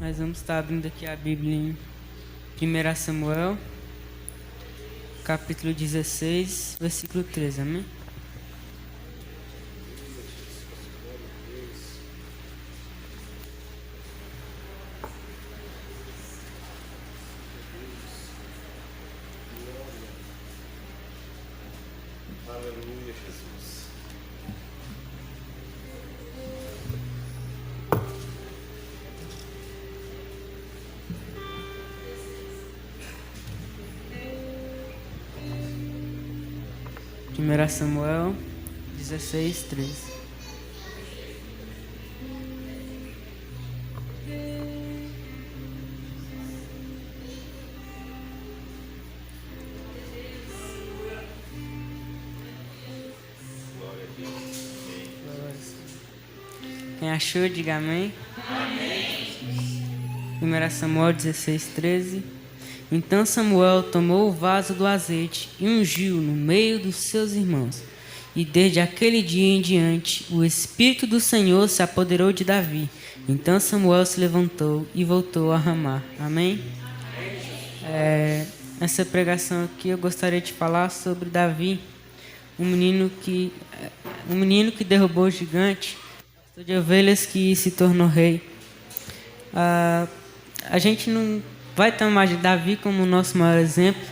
Nós vamos estar abrindo aqui a Bíblia em 1 Samuel, capítulo 16, versículo 13, amém? Aleluia, Jesus. Primeira Samuel 16, 13. Glória a Deus. Quem achou, diga amém. Amém. 1 Samuel 16, 13. Então Samuel tomou o vaso do azeite e ungiu no meio dos seus irmãos. E desde aquele dia em diante, o Espírito do Senhor se apoderou de Davi. Então Samuel se levantou e voltou a Ramá. Amém? Nessa pregação aqui eu gostaria de falar sobre Davi, um menino que derrubou o gigante, pastor de ovelhas que se tornou rei. A gente não vai tomar de Davi como nosso maior exemplo.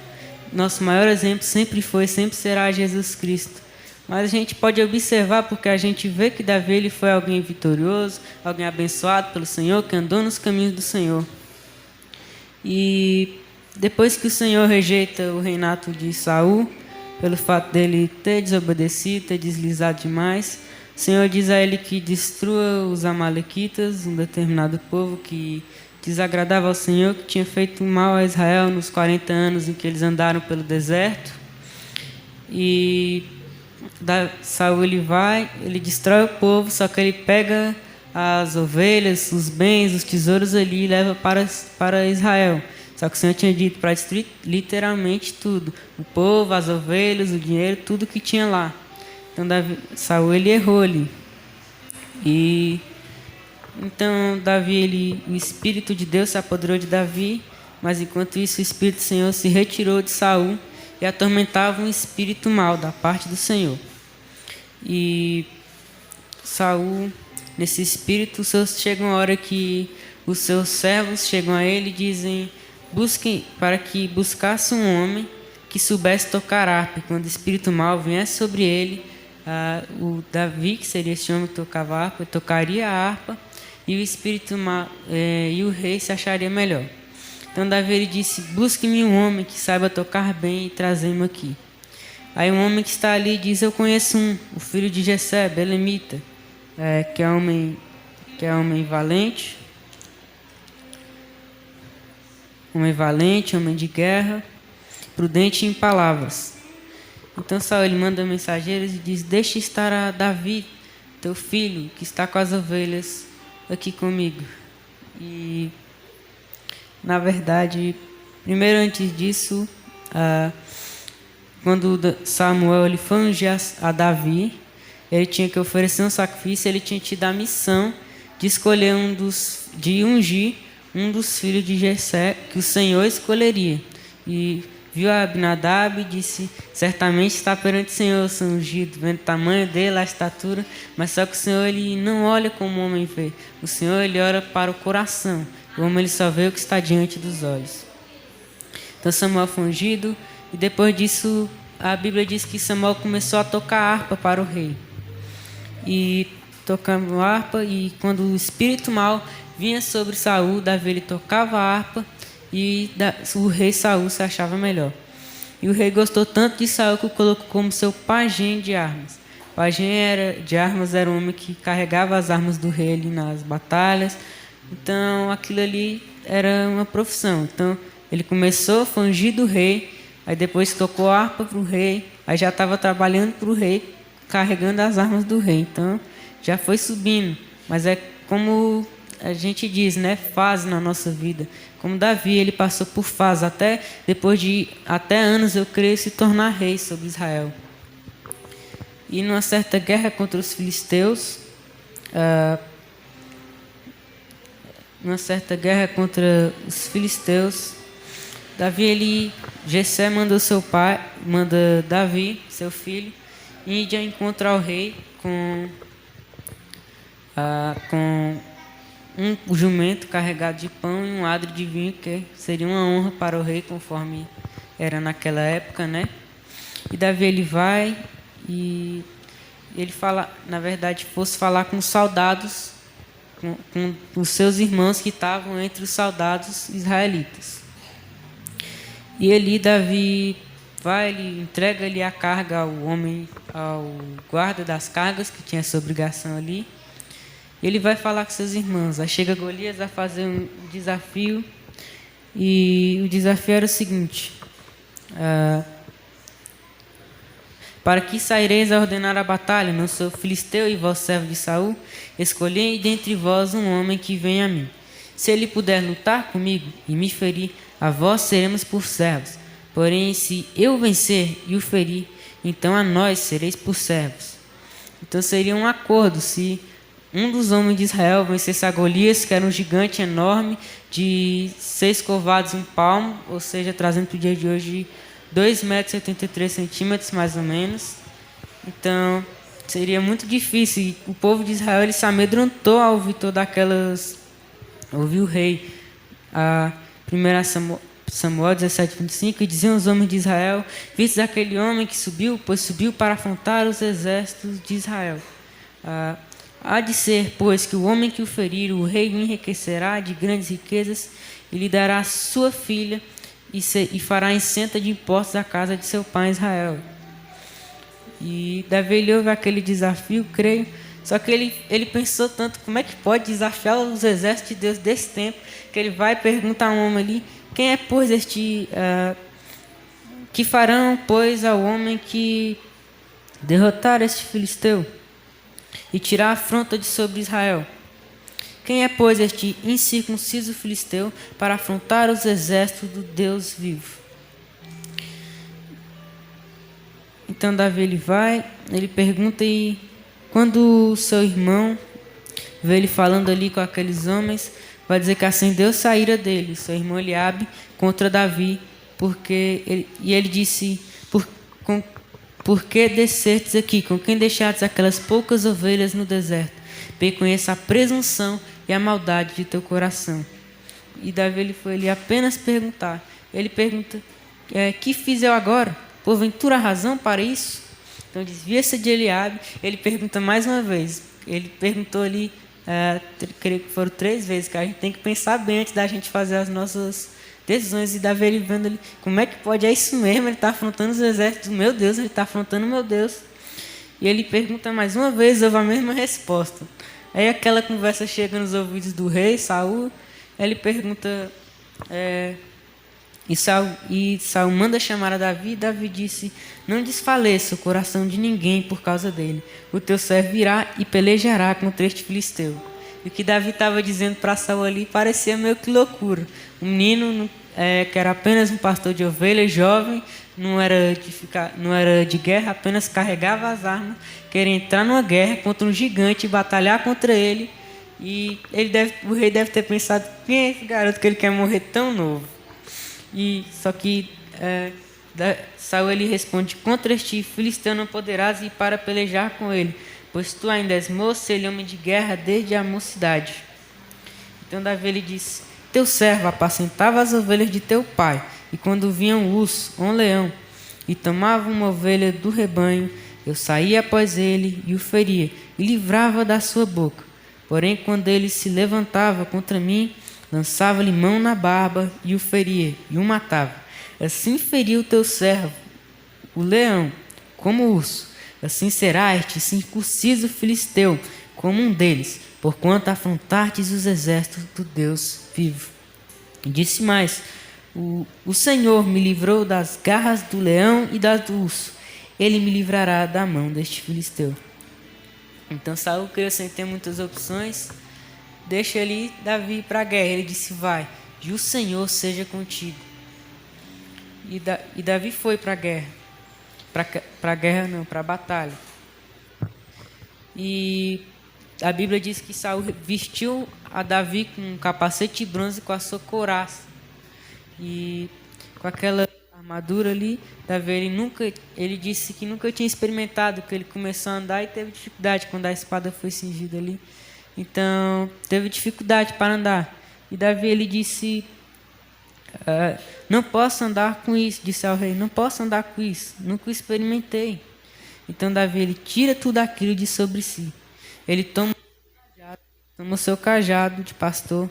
Nosso maior exemplo sempre foi, sempre será Jesus Cristo. Mas a gente pode observar, porque a gente vê que Davi ele foi alguém vitorioso, alguém abençoado pelo Senhor, que andou nos caminhos do Senhor. E depois que o Senhor rejeita o reinato de Saul, pelo fato dele ter desobedecido, ter deslizado demais, o Senhor diz a ele que destrua os amalequitas, um determinado povo que desagradava ao Senhor, que tinha feito mal a Israel nos 40 anos em que eles andaram pelo deserto. E Saul ele vai, ele destrói o povo, só que ele pega as ovelhas, os bens, os tesouros ali e leva para Israel. Só que o Senhor tinha dito para destruir literalmente tudo: o povo, as ovelhas, o dinheiro, tudo que tinha lá. Então Saul ele errou ali. E então Davi, o Espírito de Deus se apoderou de Davi, mas enquanto isso o Espírito do Senhor se retirou de Saul e atormentava um espírito mau da parte do Senhor. E Saul, nesse espírito, chega uma hora que os seus servos chegam a ele e dizem para que buscasse um homem que soubesse tocar harpa. E quando o espírito mau viesse sobre ele, o Davi, que seria esse homem que tocava harpa, tocaria a harpa e o espírito mau, e o rei se acharia melhor. Então Davi ele disse: busque-me um homem que saiba tocar bem e trazei-me aqui. Aí um homem que está ali diz: eu conheço o filho de Jessé, belemita, que é homem valente, homem de guerra, prudente em palavras. Então Saul ele manda mensageiros e diz: deixe estar a Davi, teu filho, que está com as ovelhas, aqui comigo. E na verdade, primeiro antes disso, quando Samuel ele foi ungir a Davi, ele tinha que oferecer um sacrifício. Ele tinha tido a missão de escolher de ungir um dos filhos de Jessé que o Senhor escolheria. E viu a Abinadab e disse: certamente está perante o Senhor, seu ungido, vendo o tamanho dele, a estatura. Mas só que o Senhor ele não olha como o homem vê. O Senhor ele olha para o coração. O homem ele só vê o que está diante dos olhos. Então Samuel foi ungido, e depois disso a Bíblia diz que Samuel começou a tocar harpa para o rei. E tocando harpa, e quando o espírito mau vinha sobre Saul, Davi ele tocava a harpa e o rei Saul se achava melhor. E o rei gostou tanto de Saul que o colocou como seu pajem de armas. Pajem de armas era um homem que carregava as armas do rei ali nas batalhas. Então aquilo ali era uma profissão. Então ele começou, foi ungido do rei, aí depois tocou a harpa para o rei, aí já estava trabalhando para o rei, carregando as armas do rei. Então já foi subindo. Mas é como a gente diz, né? Fase na nossa vida. Como Davi, ele passou por fase, depois de anos, eu creio, se tornar rei sobre Israel. E numa certa guerra contra os filisteus, numa certa guerra contra os filisteus. Jessé manda Davi, seu filho, ir de encontro ao rei com um jumento carregado de pão e um adro de vinho, que seria uma honra para o rei, conforme era naquela época, né? E Davi ele vai e ele fala, na verdade, fosse falar com os soldados, com os seus irmãos que estavam entre os soldados israelitas. E ali Davi vai, ele entrega ali a carga ao guarda das cargas, que tinha essa obrigação ali. Ele vai falar com seus irmãos. Aí chega Golias a fazer um desafio. E o desafio era o seguinte: para que saireis a ordenar a batalha? Não sou filisteu e vós servo de Saul? Escolhei dentre vós um homem que venha a mim. Se ele puder lutar comigo e me ferir, a vós seremos por servos. Porém, se eu vencer e o ferir, então a nós sereis por servos. Então seria um acordo se um dos homens de Israel vencesse a Golias, que era um gigante enorme, de 6 covados, 1 palmo, ou seja, trazendo para o dia de hoje 2,73 metros, mais ou menos. Então, seria muito difícil. E o povo de Israel ele se amedrontou ao ouvir ouvir o rei. A 1 Samuel 17:25, e diziam os homens de Israel: vistes aquele homem que subiu, pois subiu para afrontar os exércitos de Israel. Há de ser, pois, que o homem que o ferir, o rei o enriquecerá de grandes riquezas e lhe dará sua filha e fará isenta de impostos à casa de seu pai Israel. E Davi ouve aquele desafio, creio, só que ele pensou tanto, como é que pode desafiar os exércitos de Deus desse tempo, que ele vai perguntar a um homem ali: quem é, pois, que farão, pois, ao homem que derrotar este filisteu e tirar a afronta de sobre Israel? Quem é, pois, este incircunciso filisteu para afrontar os exércitos do Deus vivo? Então Davi ele pergunta, e quando o seu irmão vê ele falando ali com aqueles homens, vai dizer que assim Deus saíra dele, seu irmão Eliabe, contra Davi, ele disse: por que descertes aqui? Com quem deixastes aquelas poucas ovelhas no deserto? Bem conheça a presunção e a maldade de teu coração. E Davi ele foi ali apenas perguntar. Ele pergunta: que fiz eu agora? Porventura há razão para isso? Então desvia-se de Eliabe. Ele pergunta mais uma vez. Ele perguntou ali, creio que foram 3 vezes, que a gente tem que pensar bem antes da gente fazer as nossas decisões. E Davi ele vendo ali, como é que pode? É isso mesmo, ele está afrontando os exércitos. Meu Deus, ele está afrontando meu Deus. E ele pergunta mais uma vez, houve a mesma resposta. Aí aquela conversa chega nos ouvidos do rei Saul. Ele pergunta, e Saul manda chamar a Davi. E Davi disse: não desfaleça o coração de ninguém por causa dele. O teu servo virá e pelejará contra este filisteu. E o que Davi estava dizendo para Saul ali parecia meio que loucura. Um menino que era apenas um pastor de ovelhas, jovem, não era de guerra, apenas carregava as armas, queria entrar numa guerra contra um gigante e batalhar contra ele. E o rei deve ter pensado: quem é esse garoto que ele quer morrer tão novo? Só que Saul ele responde: contra este filisteu não poderás ir para pelejar com ele, pois tu ainda és moço, ele é homem de guerra desde a mocidade. Então Davi ele disse: teu servo apacentava as ovelhas de teu pai, e quando vinha um urso ou um leão e tomava uma ovelha do rebanho, eu saía após ele e o feria e livrava da sua boca. Porém, quando ele se levantava contra mim, lançava-lhe mão na barba e o feria e o matava. Assim feriu o teu servo, o leão, como o urso. Assim será este circunciso filisteu, como um deles, porquanto afrontastes os exércitos do Deus vivo. E disse mais: o Senhor me livrou das garras do leão e das do urso. Ele me livrará da mão deste filisteu. Então Saul, creio, sem ter muitas opções, deixa ali Davi para a guerra. Ele disse: vai, e o Senhor seja contigo. E Davi foi para a guerra. Para a guerra não, para a batalha. E a Bíblia diz que Saul vestiu a Davi com um capacete de bronze com a sua couraça. E com aquela armadura ali, Davi ele disse que nunca tinha experimentado, que ele começou a andar e teve dificuldade quando a espada foi cingida ali. Então, teve dificuldade para andar. E Davi ele disse: não posso andar com isso, disse ao rei, não posso andar com isso, nunca experimentei. Então Davi ele tira tudo aquilo de sobre si. Ele toma o seu cajado de pastor,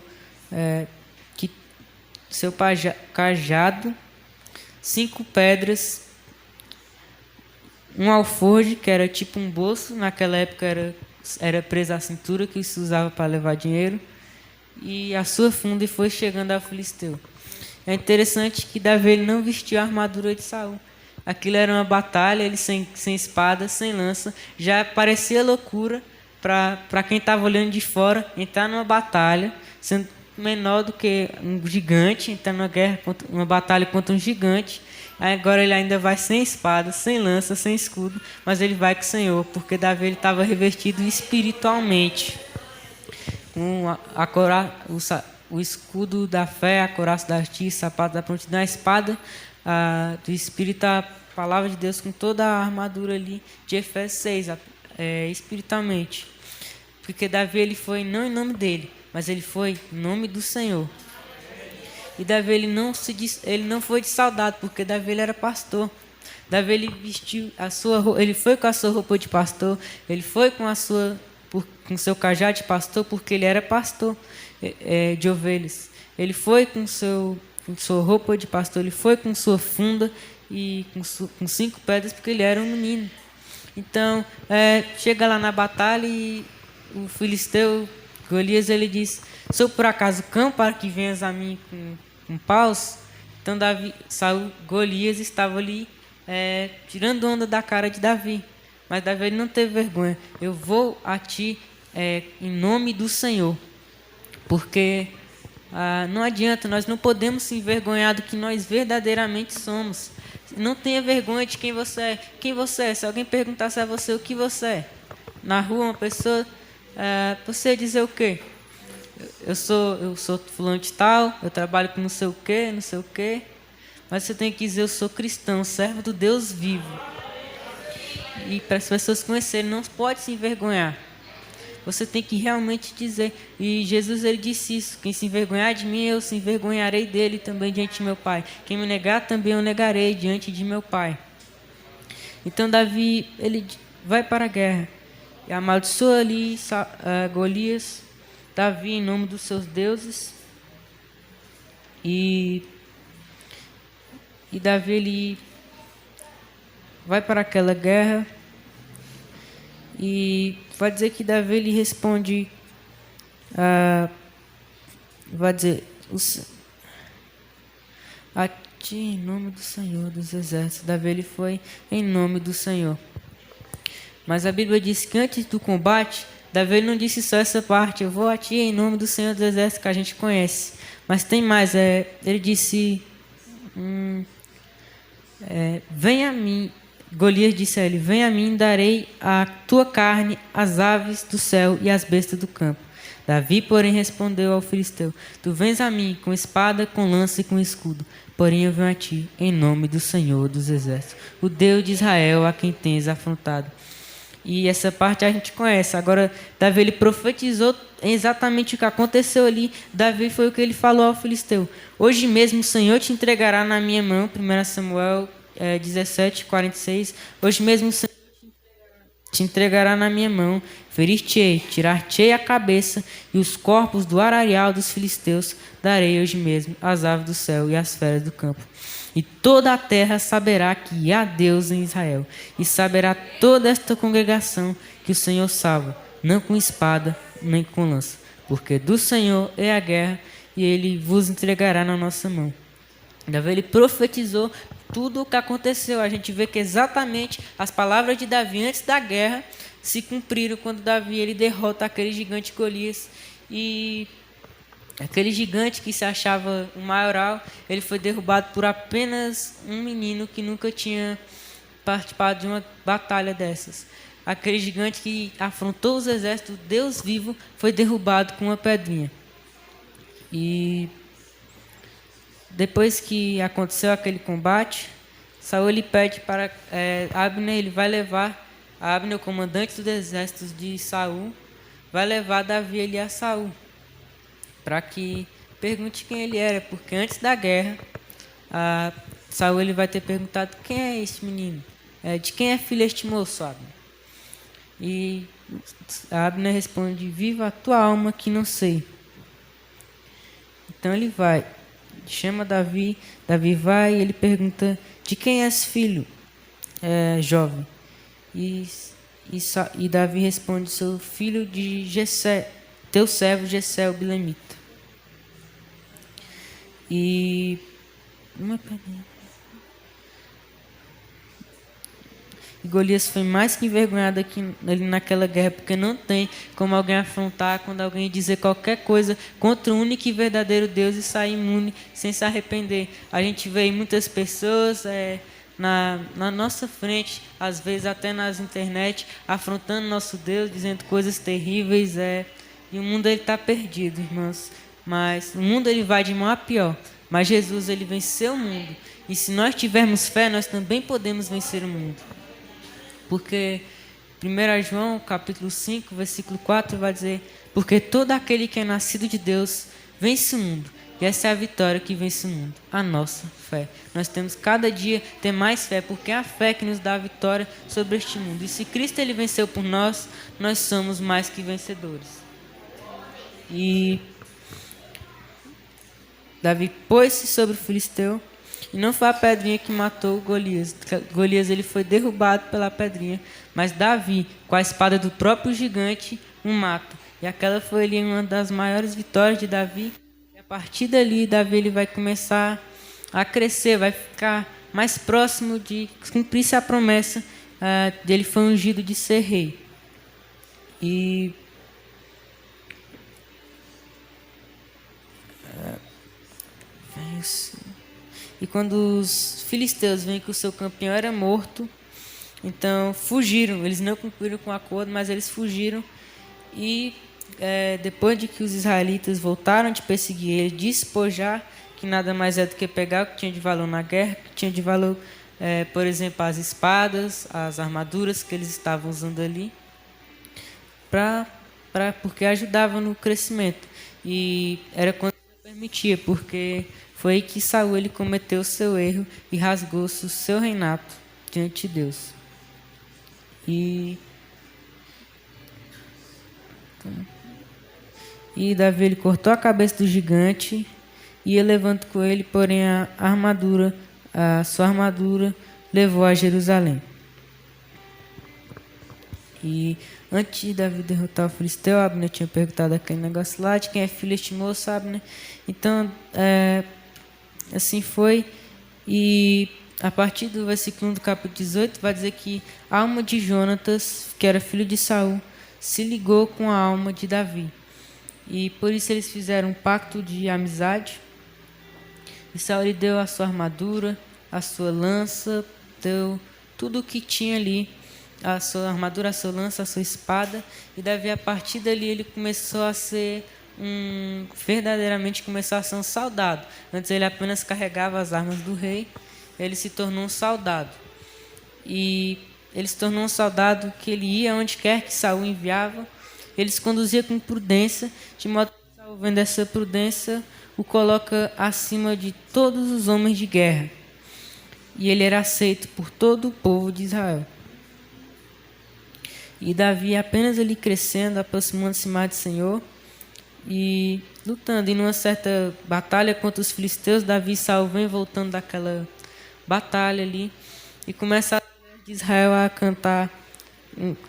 cajado, 5 pedras, um alforje, que era tipo um bolso, naquela época era preso à cintura, que se usava para levar dinheiro, e a sua funda, e foi chegando ao filisteu. É interessante que Davi ele não vestiu a armadura de Saul. Aquilo era uma batalha, ele sem espada, sem lança, já parecia loucura para quem estava olhando de fora, entrar numa batalha, sendo menor do que um gigante, entrar numa guerra, uma batalha contra um gigante. Agora ele ainda vai sem espada, sem lança, sem escudo, mas ele vai com o Senhor, porque Davi estava revestido espiritualmente, com o escudo da fé, a couraça da justiça, sapato da prontidão, a espada do Espírito, a palavra de Deus, com toda a armadura ali de Efésios 6, espiritualmente. Porque Davi ele foi não em nome dele, mas ele foi em nome do Senhor. E Davi ele não foi de soldado, porque Davi ele era pastor. Davi ele vestiu ele foi com a sua roupa de pastor, ele foi com com seu cajado de pastor, porque ele era pastor de ovelhas. Ele foi com sua roupa de pastor, ele foi com sua funda e com 5 pedras, porque ele era um menino. Então, chega lá na batalha e o filisteu Golias ele diz: sou por acaso cão para que venhas a mim com paus? Então Golias estava ali tirando onda da cara de Davi, mas Davi ele não teve vergonha. Eu vou a ti em nome do Senhor, porque não adianta, nós não podemos se envergonhar do que nós verdadeiramente somos. Não tenha vergonha de quem você é. Quem você é? Se alguém perguntasse a você o que você é, na rua, uma pessoa, você dizer o quê? Eu sou fulano de tal, eu trabalho com não sei o quê. Mas você tem que dizer: eu sou cristão, servo do Deus vivo. E para as pessoas conhecerem, não pode se envergonhar. Você tem que realmente dizer. E Jesus ele disse isso: quem se envergonhar de mim, eu se envergonharei dele também diante de meu Pai. Quem me negar, também eu negarei diante de meu Pai. Então Davi ele vai para a guerra e amaldiçoa ali Golias. Davi em nome dos seus deuses. E Davi ele vai para aquela guerra e vai dizer que Davi ele responde, vai dizer: a ti em nome do Senhor dos exércitos. Davi ele foi em nome do Senhor. Mas a Bíblia diz que antes do combate, Davi ele não disse só essa parte: eu vou a ti em nome do Senhor dos exércitos, que a gente conhece. Mas tem mais, ele disse: vem a mim. Golias disse a ele: vem a mim, darei a tua carne às aves do céu e às bestas do campo. Davi, porém, respondeu ao filisteu: tu vens a mim com espada, com lança e com escudo, porém eu venho a ti em nome do Senhor dos exércitos, o Deus de Israel, a quem tens afrontado. E essa parte a gente conhece. Agora, Davi ele profetizou exatamente o que aconteceu ali. Davi foi o que ele falou ao filisteu: hoje mesmo o Senhor te entregará na minha mão. 1 Samuel 17:46. Hoje mesmo o Senhor te entregará na minha mão. Ferir-te-ei, tirar-te-ei a cabeça, e os corpos do arraial dos filisteus darei hoje mesmo às aves do céu e às feras do campo. E toda a terra saberá que há Deus em Israel, e saberá toda esta congregação que o Senhor salva, não com espada nem com lança, porque do Senhor é a guerra, e ele vos entregará na nossa mão. Davi ele profetizou tudo o que aconteceu. A gente vê que exatamente as palavras de Davi antes da guerra se cumpriram quando Davi ele derrota aquele gigante Golias. E aquele gigante que se achava o maioral, ele foi derrubado por apenas um menino que nunca tinha participado de uma batalha dessas. aquele gigante que afrontou os exércitos do Deus vivo foi derrubado com uma pedrinha. E depois que aconteceu aquele combate, Saul ele pede para Abner, ele vai levar Abner, o comandante dos exércitos de Saul, vai levar Davi ali a Saul, para que pergunte quem ele era, porque antes da guerra, Saul ele vai ter perguntado: quem é esse menino? De quem é filho este moço, Abner? E Abner responde: viva a tua alma que não sei. Então ele vai, chama Davi, Davi vai e ele pergunta: de quem és filho, jovem? E Davi responde: sou filho de Jessé, teu servo Jessé, o bilemita. E Golias foi mais que envergonhado ali naquela guerra, porque não tem como alguém afrontar quando alguém dizer qualquer coisa contra o único e verdadeiro Deus e sair imune sem se arrepender. A gente vê muitas pessoas na nossa frente, às vezes até nas internet, afrontando nosso Deus, dizendo coisas terríveis, e o mundo está perdido, irmãos. Mas o mundo ele vai de mal a pior, mas Jesus ele venceu o mundo, e se nós tivermos fé, nós também podemos vencer o mundo. Porque 1 João capítulo 5, versículo 4 vai dizer: porque todo aquele que é nascido de Deus vence o mundo. E essa é a vitória que vence o mundo, a nossa fé. Nós temos cada dia ter mais fé, porque é a fé que nos dá a vitória sobre este mundo. E se Cristo ele venceu por nós, nós somos mais que vencedores. E Davi pôs-se sobre o filisteu, e não foi a pedrinha que matou Golias. Golias ele foi derrubado pela pedrinha, mas Davi, com a espada do próprio gigante, o mata. E aquela foi ali uma das maiores vitórias de Davi. E a partir dali, Davi ele vai começar a crescer, vai ficar mais próximo de cumprir-se a promessa de ele foi ungido de ser rei. E quando os filisteus veem que o seu campeão era morto, então fugiram. Eles não cumpriram com o acordo, mas eles fugiram. E depois de que os israelitas voltaram de perseguir ele, despojar, que nada mais é do que pegar o que tinha de valor na guerra, que tinha de valor, por exemplo, as espadas, as armaduras que eles estavam usando ali, porque ajudava no crescimento. E era quando permitia, porque foi aí que Saul ele cometeu o seu erro e rasgou-se o seu reinado diante de Deus. E Davi ele cortou a cabeça do gigante e ia levando com ele, porém a sua armadura levou a Jerusalém. E antes de Davi derrotar o filisteu, Abner tinha perguntado aquele negócio lá de quem é filho este moço, Abner. Então, assim foi. E a partir do versículo 1 do capítulo 18, vai dizer que a alma de Jonatas, que era filho de Saul, se ligou com a alma de Davi. E por isso eles fizeram um pacto de amizade. E Saul lhe deu a sua armadura, a sua lança, deu tudo o que tinha ali. A sua armadura, a sua lança, a sua espada. E Davi, a partir dali, ele começou a ser verdadeiramente começou a ser um soldado. Antes ele apenas carregava as armas do rei. Ele se tornou um soldado. E ele se tornou um soldado que ele ia onde quer que Saul enviava. Ele se conduzia com prudência, de modo que Saul, vendo essa prudência, o coloca acima de todos os homens de guerra. E ele era aceito por todo o povo de Israel. E Davi, apenas ele crescendo, aproximando-se mais do Senhor e lutando. E numa certa batalha contra os filisteus, Davi e Saul vêm voltando daquela batalha ali e começa a mulher de Israel a cantar.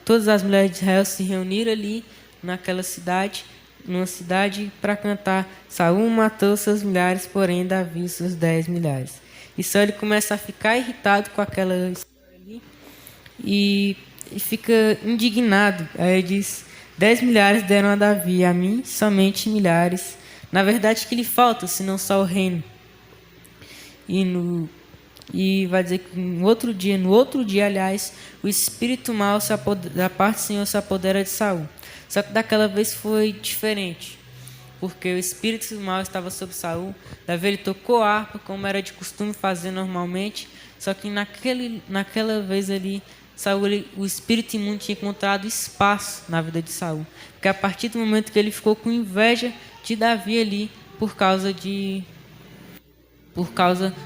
Todas as mulheres de Israel se reuniram ali naquela cidade, numa cidade para cantar: Saul matou seus milhares, porém Davi seus 10 milhares. E Saul ele começa a ficar irritado com aquela história ali e fica indignado. Aí ele diz: 10 milhares deram a Davi, a mim somente milhares. Na verdade, que lhe falta, senão só o reino. E no E vai dizer que no outro dia, aliás, o espírito mau da parte do Senhor se apodera de Saul. Só que daquela vez foi diferente, porque o espírito mau estava sobre Saul. Davi ele tocou harpa, como era de costume fazer normalmente. Só que naquela vez ali, Saul, o espírito imundo tinha encontrado espaço na vida de Saul, porque a partir do momento que ele ficou com inveja de Davi ali, por causa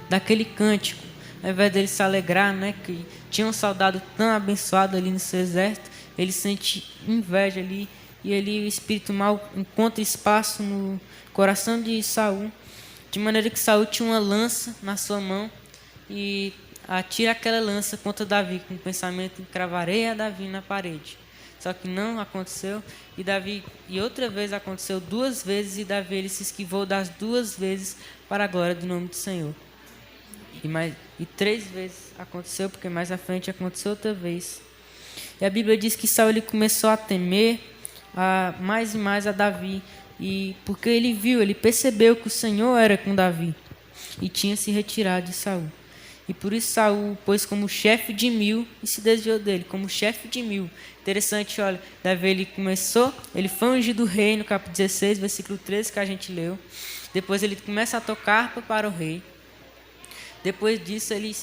daquele cântico, ao invés dele se alegrar, né, que tinha um soldado tão abençoado ali no seu exército, ele sente inveja ali, e ali o espírito mau encontra espaço no coração de Saul, de maneira que Saul tinha uma lança na sua mão e atira aquela lança contra Davi, com o pensamento: cravarei a Davi na parede. Só que não aconteceu, e outra vez aconteceu 2 vezes, e Davi ele se esquivou das 2 vezes para a glória do nome do Senhor. E 3 vezes aconteceu, porque mais à frente aconteceu outra vez. E a Bíblia diz que Saul ele começou a temer mais e mais a Davi, e porque ele percebeu que o Senhor era com Davi e tinha se retirado de Saul. E por isso Saul pôs como chefe de 1000 e se desviou dele, como chefe de 1000. Interessante, olha, Davi ele foi ungido rei no capítulo 16, versículo 13, que a gente leu. Depois ele começa a tocar harpa para o rei. Depois disso ele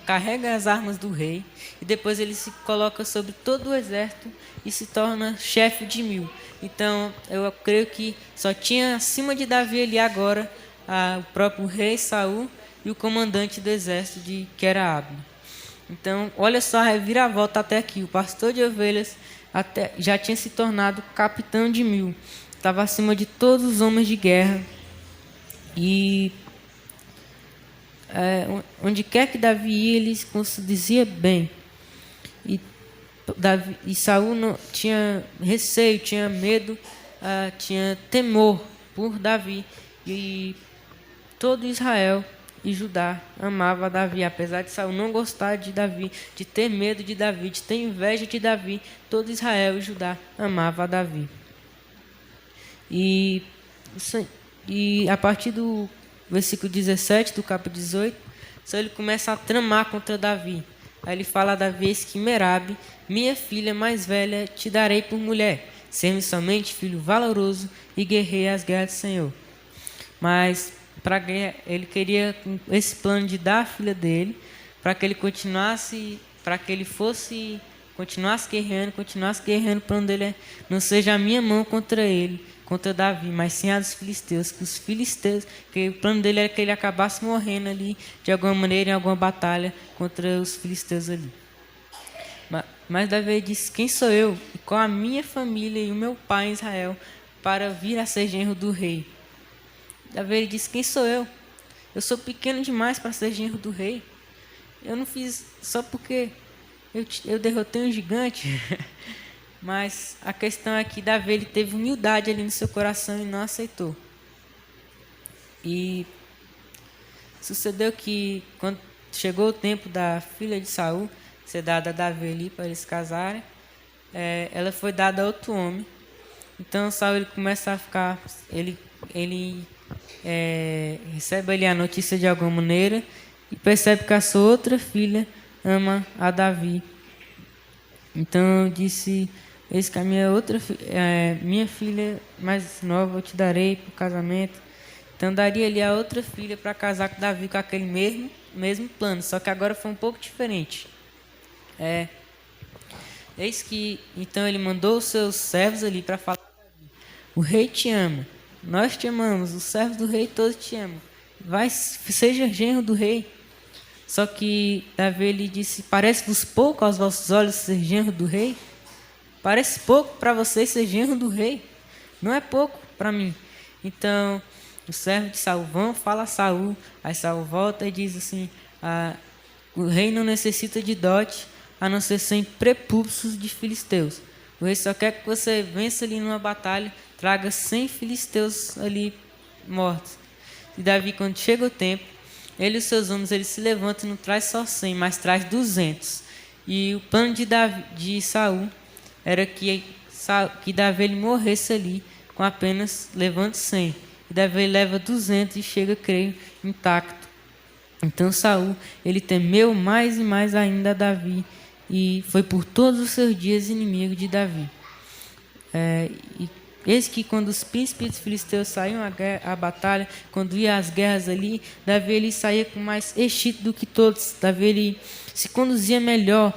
carrega as armas do rei, e depois ele se coloca sobre todo o exército e se torna chefe de 1000. Então eu creio que só tinha acima de Davi ali agora o próprio rei Saul e o comandante do exército que era Abner. Então olha só a reviravolta até aqui. O pastor de ovelhas já tinha se tornado capitão de 1000, estava acima de todos os homens de guerra, e onde quer que Davi ia, ele se dizia bem. E Saul não tinha receio, tinha medo, tinha temor por Davi. E todo Israel e Judá amava Davi, apesar de Saul não gostar de Davi, de ter medo de Davi, de ter inveja de Davi. Todo Israel e Judá amava Davi. E a partir do versículo 17 do capítulo 18, só ele começa a tramar contra Davi. Aí ele fala a Davi: eis que Merabe, minha filha mais velha, te darei por mulher. Ser-me somente filho valoroso e guerreia as guerras do Senhor. Mas ele queria esse plano de dar a filha dele, para que ele continuasse guerreando. O plano dele não seja a minha mão contra ele, contra Davi, mas sim a dos filisteus, que o plano dele era que ele acabasse morrendo ali, de alguma maneira, em alguma batalha contra os filisteus ali. Mas Davi disse: quem sou eu e qual a minha família e o meu pai em Israel para vir a ser genro do rei? Davi disse: quem sou eu? Eu sou pequeno demais para ser genro do rei. Eu não fiz só porque eu derrotei um gigante. Mas a questão é que Davi ele teve humildade ali no seu coração e não aceitou. E sucedeu que quando chegou o tempo da filha de Saul ser dada a Davi ali para eles casarem, ela foi dada a outro homem. Então Saul ele começa a ficar, ele recebe ali a notícia de alguma maneira e percebe que a sua outra filha ama a Davi. Então disse: eis que a minha filha mais nova eu te darei por casamento. Então daria ali a outra filha para casar com Davi, com aquele mesmo plano, só que agora foi um pouco diferente. Eis que então ele mandou os seus servos ali para falar: o rei te ama, nós te amamos, os servos do rei todos te amam, seja genro do rei. Só que Davi ele disse: parece-vos pouco aos vossos olhos ser genro do rei? Parece pouco para vocês ser genro do rei? Não é pouco para mim. Então o servo de Saul fala a Saul. Aí Saul volta e diz assim: o rei não necessita de dote, a não ser 100 prepúcios de filisteus. O rei só quer que você vença ali numa batalha, traga 100 filisteus ali mortos. E Davi, quando chega o tempo, ele e os seus homens, ele se levanta e não traz só 100, mas traz 200. E o plano de Saul era que Davi ele morresse ali com apenas levando 100. E Davi leva 200 e chega, creio, intacto Então Saul, ele temeu mais e mais ainda a Davi, e foi por todos os seus dias inimigo de Davi. E eis que quando os príncipes dos filisteus saíam à batalha, quando ia às guerras ali, Davi ele saía com mais êxito do que todos. Davi ele se conduzia melhor,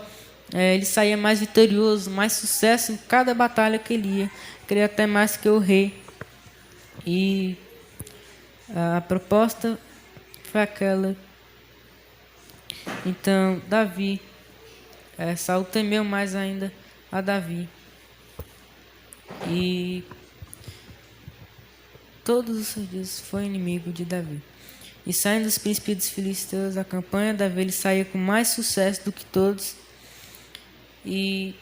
ele saía mais vitorioso, mais sucesso em cada batalha que ele ia. Queria até mais que o rei. E a proposta foi aquela. Então Davi, Saul temeu mais ainda a Davi. E todos os seus dias foi inimigo de Davi. E saindo dos príncipes dos filisteus, a campanha, Davi ele saía com mais sucesso do que todos. E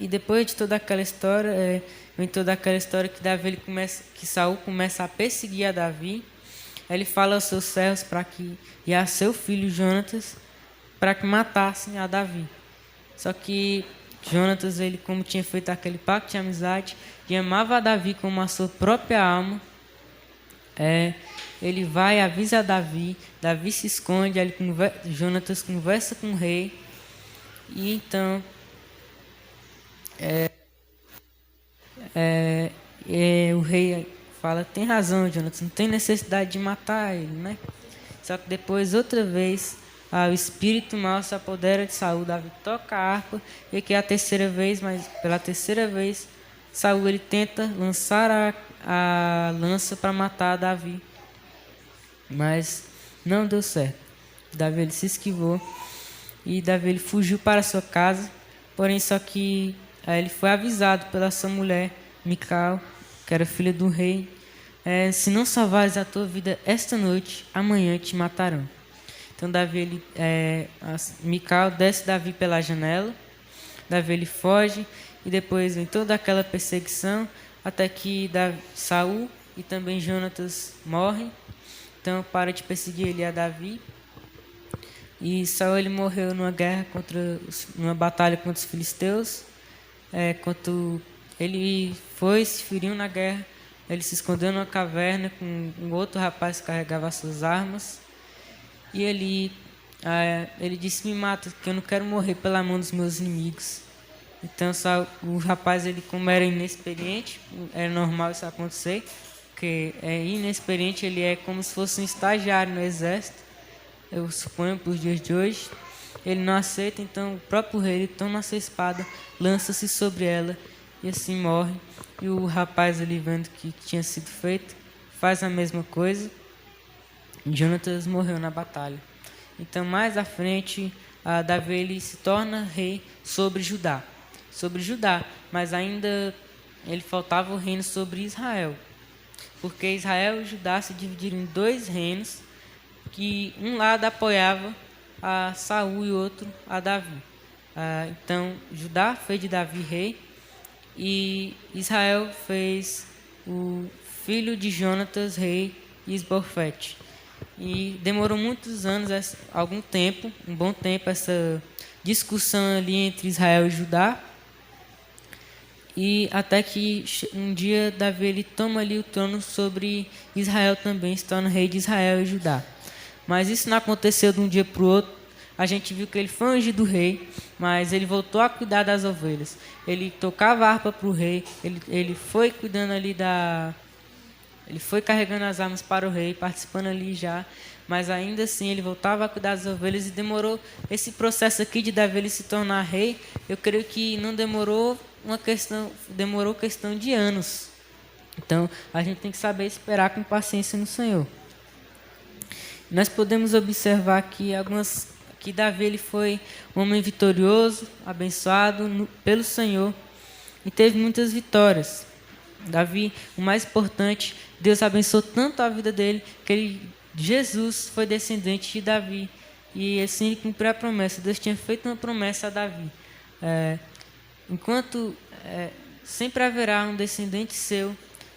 depois de toda aquela história, vem toda aquela história que que Saul começa a perseguir a Davi. Aí ele fala aos seus servos e a seu filho Jonatas para que matassem a Davi. Só que Jonatas, ele como tinha feito aquele pacto de amizade e amava a Davi como a sua própria alma, ele vai e avisa a Davi. Davi se esconde, Jonatas conversa com o rei. E então o rei fala: tem razão, Jonatas, não tem necessidade de matar ele, né? Só que depois, outra vez, o espírito mau se apodera de Saul. Davi toca a harpa, e aqui é a terceira vez, mas pela terceira vez Saul ele tenta lançar a lança para matar Davi, mas não deu certo. Davi ele se esquivou e Davi ele fugiu para sua casa. Porém, só que ele foi avisado pela sua mulher Mical, que era filha do rei: se não salvares a tua vida esta noite, amanhã te matarão. Então Mical desce Davi pela janela. Davi ele foge, e depois vem toda aquela perseguição até que Saul e também Jonatas morrem. Então para de perseguir ele a Davi. E Saul ele morreu numa batalha contra os filisteus. Quando ele se feriu na guerra, ele se escondeu numa caverna com um outro rapaz que carregava suas armas. E ele disse: me mata, que eu não quero morrer pela mão dos meus inimigos. Então o rapaz, ele como era inexperiente, era normal isso acontecer, porque inexperiente, ele é como se fosse um estagiário no exército, eu suponho, para os dias de hoje. Ele não aceita, então o próprio rei ele toma sua espada, lança-se sobre ela e assim morre. E o rapaz ali, vendo que tinha sido feito, faz a mesma coisa. Jonatas morreu na batalha. Então mais à frente, Davi ele se torna rei sobre Judá, mas ainda ele faltava o reino sobre Israel, porque Israel e Judá se dividiram em dois reinos, que um lado apoiava a Saul e outro a Davi. Então Judá fez de Davi rei, e Israel fez o filho de Jonatas rei, Isbofete. E demorou muitos anos, um bom tempo, essa discussão ali entre Israel e Judá. E até que um dia Davi ele toma ali o trono sobre Israel também, se torna rei de Israel e Judá. Mas isso não aconteceu de um dia para o outro. A gente viu que ele foi ungido rei, mas ele voltou a cuidar das ovelhas. Ele tocava a harpa para o rei, ele foi cuidando ali Ele foi carregando as armas para o rei, participando ali já, mas ainda assim ele voltava a cuidar das ovelhas, e demorou esse processo aqui de Davi ele se tornar rei. Eu creio que não demorou demorou questão de anos. Então a gente tem que saber esperar com paciência no Senhor. Nós podemos observar aqui que Davi ele foi um homem vitorioso, abençoado pelo Senhor, e teve muitas vitórias. Davi, o mais importante, Deus abençoou tanto a vida dele que Jesus foi descendente de Davi, e assim ele cumpriu a promessa. Deus tinha feito uma promessa a Davi: sempre haverá um descendente seu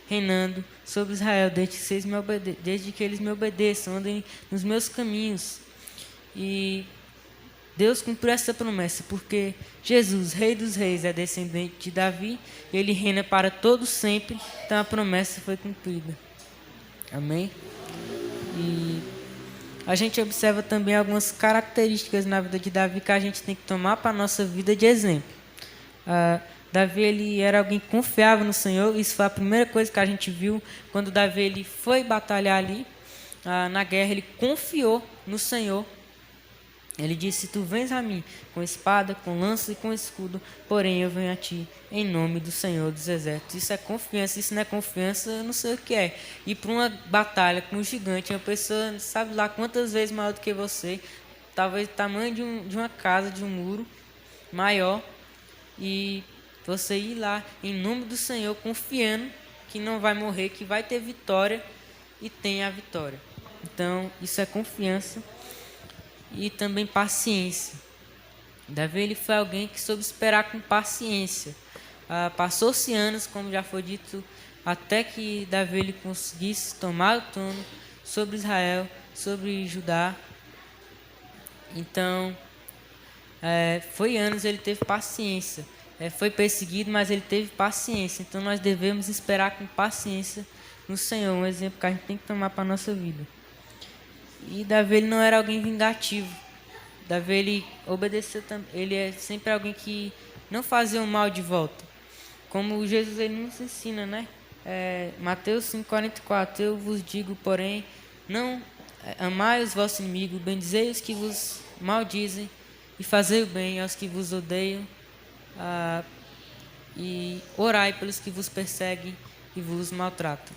reinando sobre Israel, desde que eles me obedeçam, andem nos meus caminhos. E Deus cumpriu essa promessa, porque Jesus, Rei dos Reis, é descendente de Davi, e ele reina para todo sempre. Então a promessa foi cumprida. Amém? E a gente observa também algumas características na vida de Davi que a gente tem que tomar para a nossa vida de exemplo. Davi ele era alguém que confiava no Senhor. Isso foi a primeira coisa que a gente viu quando Davi ele foi batalhar ali na guerra. Ele confiou no Senhor. Ele disse: tu vens a mim com espada, com lança e com escudo, porém eu venho a ti em nome do Senhor dos Exércitos. Isso é confiança. Isso não é confiança, eu não sei o que é. Ir para uma batalha com um gigante, uma pessoa sabe lá quantas vezes maior do que você, talvez o tamanho de uma casa, de um muro maior, e você ir lá em nome do Senhor, confiando que não vai morrer, que vai ter vitória, e tem a vitória. Então isso é confiança. E também paciência. Davi ele foi alguém que soube esperar com paciência. Passou-se anos, como já foi dito, até que Davi ele conseguisse tomar o trono sobre Israel, sobre Judá. Então, foi anos, ele teve paciência. Foi perseguido, mas ele teve paciência. Então, nós devemos esperar com paciência no Senhor. Um exemplo que a gente tem que tomar para a nossa vida. E Davi ele não era alguém vingativo. Davi ele obedeceu, ele é sempre alguém que não fazia o mal de volta. Como Jesus ele nos ensina, né? Mateus 5,44: eu vos digo, porém, não amai os vossos inimigos, bendizei os que vos maldizem, e fazei o bem aos que vos odeiam, e orai pelos que vos perseguem e vos maltratam.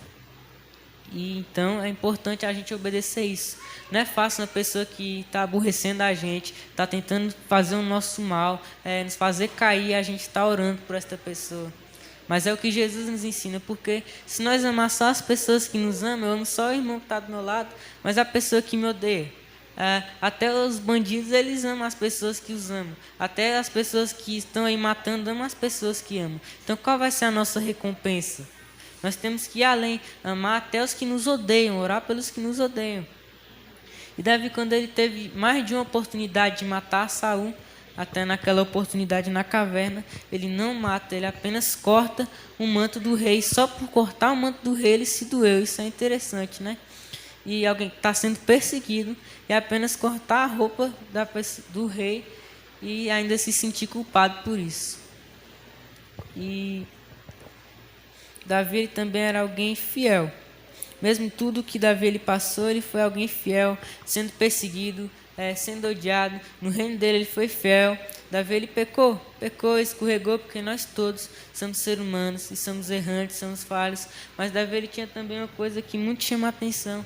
E então é importante a gente obedecer isso. Não é fácil uma pessoa que está aborrecendo a gente, está tentando fazer o nosso mal, nos fazer cair, a gente está orando por esta pessoa. Mas é o que Jesus nos ensina, porque se nós amar só as pessoas que nos amam, eu amo só o irmão que está do meu lado, mas a pessoa que me odeia. Até os bandidos, eles amam as pessoas que os amam. Até as pessoas que estão aí matando, amam as pessoas que amam. Então qual vai ser a nossa recompensa? Nós temos que ir além, amar até os que nos odeiam, orar pelos que nos odeiam. E Davi, quando ele teve mais de uma oportunidade de matar Saul, até naquela oportunidade na caverna, ele não mata, ele apenas corta o manto do rei. Só por cortar o manto do rei ele se doeu. Isso é interessante, né? E alguém que está sendo perseguido e apenas cortar a roupa do rei e ainda se sentir culpado por isso. E Davi ele também era alguém fiel. Mesmo tudo que Davi ele passou, ele foi alguém fiel, sendo perseguido, sendo odiado. No reino dele ele foi fiel. Davi ele pecou, escorregou, porque nós todos somos seres humanos e somos errantes, somos falhos. Mas Davi ele tinha também uma coisa que muito chama a atenção,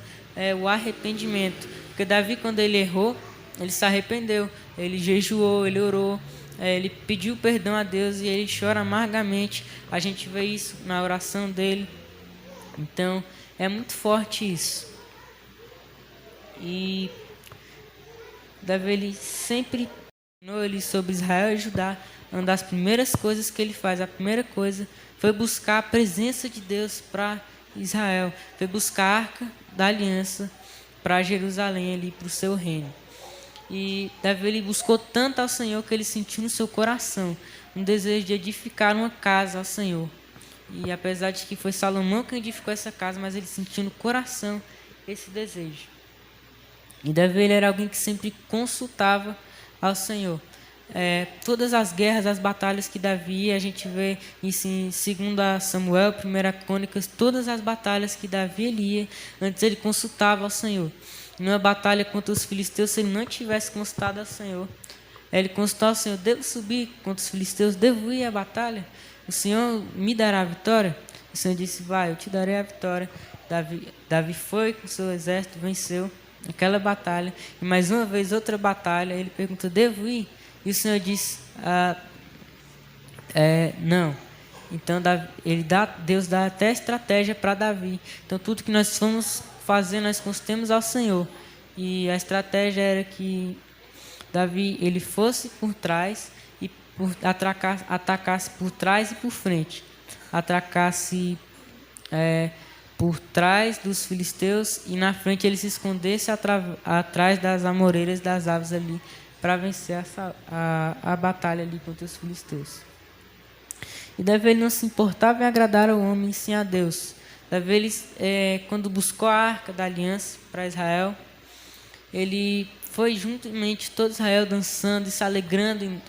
o arrependimento. Porque Davi, quando ele errou, ele se arrependeu, ele jejuou, ele orou. Ele pediu perdão a Deus e ele chora amargamente. A gente vê isso na oração dele. Então, é muito forte isso. E Davi ele sempre ensinou ele sobre Israel e Judá. Uma das primeiras coisas que ele faz, a primeira coisa, foi buscar a presença de Deus para Israel. Foi buscar a arca da aliança para Jerusalém, ali para o seu reino. E Davi ele buscou tanto ao Senhor que ele sentiu no seu coração um desejo de edificar uma casa ao Senhor. E apesar de que foi Salomão quem edificou essa casa, mas ele sentiu no coração esse desejo. E Davi ele era alguém que sempre consultava ao Senhor. Todas as guerras, as batalhas que Davi ia, a gente vê isso em 2 Samuel, 1 Crônicas, todas as batalhas que Davi ele ia, antes ele consultava ao Senhor. Numa batalha contra os filisteus, se ele não tivesse consultado ao Senhor, ele consultou ao Senhor: devo subir contra os filisteus, devo ir à batalha? O Senhor me dará a vitória? O Senhor disse: vai, eu te darei a vitória. Davi foi com seu exército, venceu aquela batalha. E mais uma vez, outra batalha, ele perguntou: devo ir? E o Senhor disse: não. Então Deus dá até estratégia para Davi. Então tudo que nós fomos fazer, nós consultemos ao Senhor. E a estratégia era que Davi ele fosse por trás e atacasse por trás e por frente. Atacasse por trás dos filisteus e na frente ele se escondesse atrás das amoreiras das aves ali, para vencer a batalha ali contra os filisteus. E Davi ele não se importava em agradar ao homem, sim a Deus. Davi, ele, quando buscou a Arca da Aliança para Israel, ele foi juntamente todo Israel dançando e se alegrando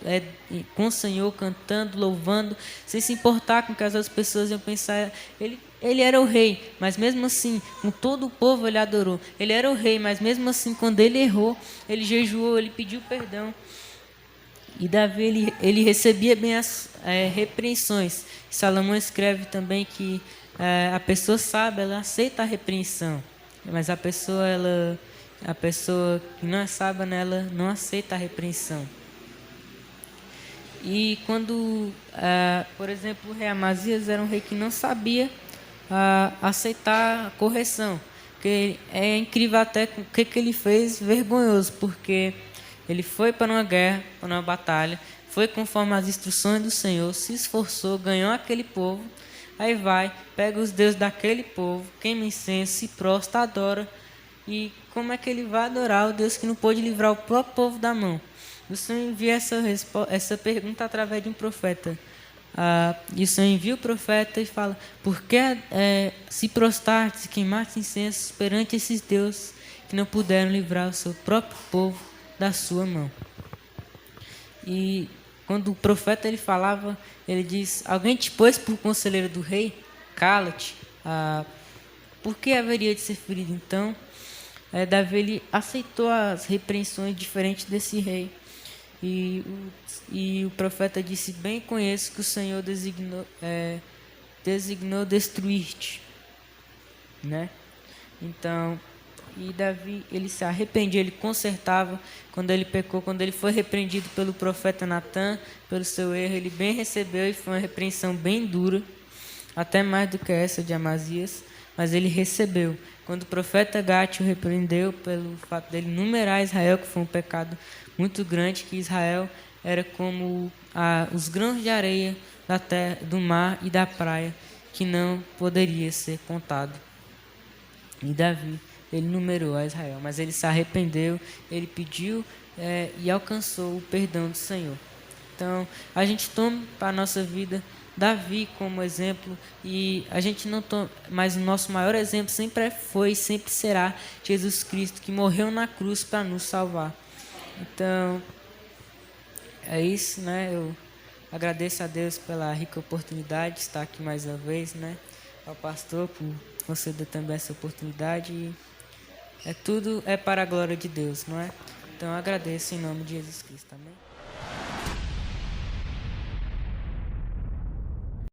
com o Senhor, cantando, louvando, sem se importar com o que as outras pessoas iam pensar. Ele era o rei, mas mesmo assim, com todo o povo ele adorou. Ele era o rei, mas mesmo assim, quando ele errou, ele jejuou, ele pediu perdão. E Davi, ele recebia bem as repreensões. Salomão escreve também que a pessoa sábia, ela aceita a repreensão, mas a pessoa que não é sábia, ela não aceita a repreensão. E quando, por exemplo, o rei Amazias era um rei que não sabia aceitar a correção. Que é incrível até o que ele fez, vergonhoso, porque ele foi para uma guerra, para uma batalha, foi conforme as instruções do Senhor, se esforçou, ganhou aquele povo, aí vai, pega os deuses daquele povo, queima incenso, se prostra, adora. E como é que ele vai adorar o Deus que não pôde livrar o próprio povo da mão? O Senhor envia essa pergunta através de um profeta. E o Senhor envia o profeta e fala: por que se prostraste e queimaste incensos perante esses deuses que não puderam livrar o seu próprio povo da sua mão? E quando o profeta ele falava, ele diz: alguém te pôs por conselheiro do rei? Cala-te. Por que haveria de ser ferido? Então, Davi ele aceitou as repreensões diferentes desse rei. E o profeta disse: bem conheço que o Senhor designou destruir-te, né? Então, e Davi, ele se arrependia, ele consertava quando ele pecou, quando ele foi repreendido pelo profeta Natã, pelo seu erro, ele bem recebeu, e foi uma repreensão bem dura, até mais do que essa de Amazias, mas ele recebeu. Quando o profeta Gate o repreendeu pelo fato dele numerar Israel, que foi um pecado muito grande, que Israel era como os grãos de areia da terra, do mar e da praia, que não poderia ser contado. E Davi, ele numerou a Israel, mas ele se arrependeu, ele pediu e alcançou o perdão do Senhor. Então, a gente toma para a nossa vida Davi como exemplo, e a gente não toma, mas o nosso maior exemplo sempre foi e sempre será Jesus Cristo, que morreu na cruz para nos salvar. Então, é isso, né? Eu agradeço a Deus pela rica oportunidade de estar aqui mais uma vez, né? Ao pastor por conceder também essa oportunidade. E tudo é para a glória de Deus, não é? Então, eu agradeço em nome de Jesus Cristo. Amém?